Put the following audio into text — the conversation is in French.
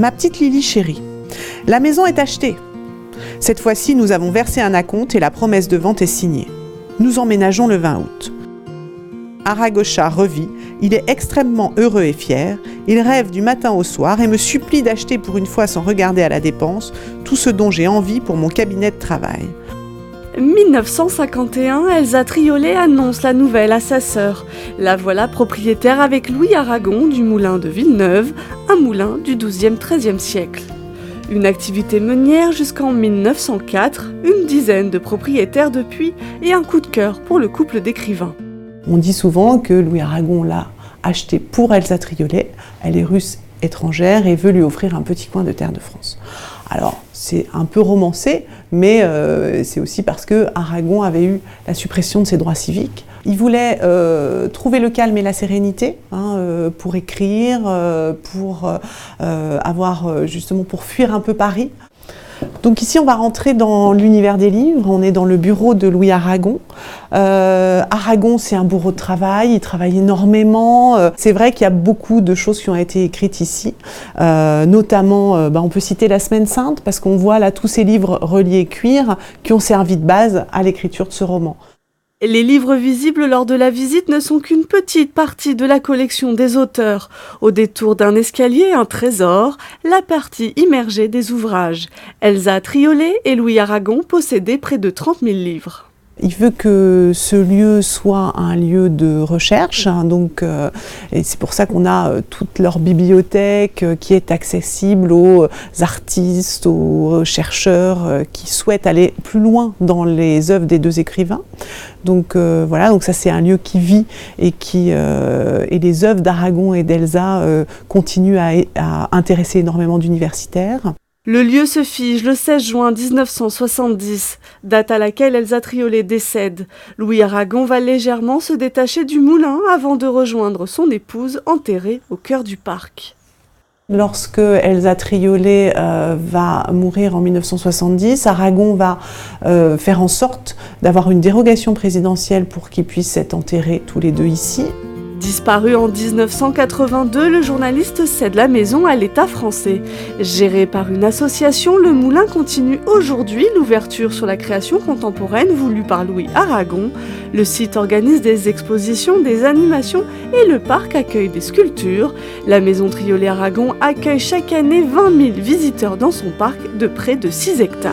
Ma petite Lily chérie, la maison est achetée. Cette fois-ci, nous avons versé un acompte et la promesse de vente est signée. Nous emménageons le 20 août. Aragocha revit, il est extrêmement heureux et fier, il rêve du matin au soir et me supplie d'acheter pour une fois sans regarder à la dépense tout ce dont j'ai envie pour mon cabinet de travail. 1951, Elsa Triolet annonce la nouvelle à sa sœur. La voilà propriétaire avec Louis Aragon du moulin de Villeneuve, un moulin du XIIe-XIIIe siècle. Une activité meunière jusqu'en 1904, une dizaine de propriétaires depuis et un coup de cœur pour le couple d'écrivains. On dit souvent que Louis Aragon l'a acheté pour Elsa Triolet. Elle est russe étrangère et veut lui offrir un petit coin de terre de France. Alors, c'est un peu romancé, mais c'est aussi parce que Aragon avait eu la suppression de ses droits civiques. Il voulait trouver le calme et la sérénité pour écrire, pour fuir un peu Paris. Donc ici, on va rentrer dans l'univers des livres. On est dans le bureau de Louis Aragon. Aragon, c'est un bourreau de travail. Il travaille énormément. C'est vrai qu'il y a beaucoup de choses qui ont été écrites ici. Notamment, on peut citer La Semaine Sainte, parce qu'on voit là tous ces livres reliés cuir qui ont servi de base à l'écriture de ce roman. Les livres visibles lors de la visite ne sont qu'une petite partie de la collection des auteurs. Au détour d'un escalier, un trésor, la partie immergée des ouvrages. Elsa Triolet et Louis Aragon possédaient près de 30 000 livres. Il veut que ce lieu soit un lieu de recherche, et c'est pour ça qu'on a toute leur bibliothèque qui est accessible aux artistes, aux chercheurs qui souhaitent aller plus loin dans les œuvres des deux écrivains. Donc ça c'est un lieu qui vit et les œuvres d'Aragon et d'Elsa continuent à intéresser énormément d'universitaires. Le lieu se fige le 16 juin 1970, date à laquelle Elsa Triolet décède. Louis Aragon va légèrement se détacher du moulin avant de rejoindre son épouse enterrée au cœur du parc. Lorsque Elsa Triolet va mourir en 1970, Aragon va faire en sorte d'avoir une dérogation présidentielle pour qu'ils puissent être enterrés tous les deux ici. Disparu en 1982, le journaliste cède la maison à l'État français. Géré par une association, le moulin continue aujourd'hui l'ouverture sur la création contemporaine voulue par Louis Aragon. Le site organise des expositions, des animations et le parc accueille des sculptures. La maison Triolet Aragon accueille chaque année 20 000 visiteurs dans son parc de près de 6 hectares.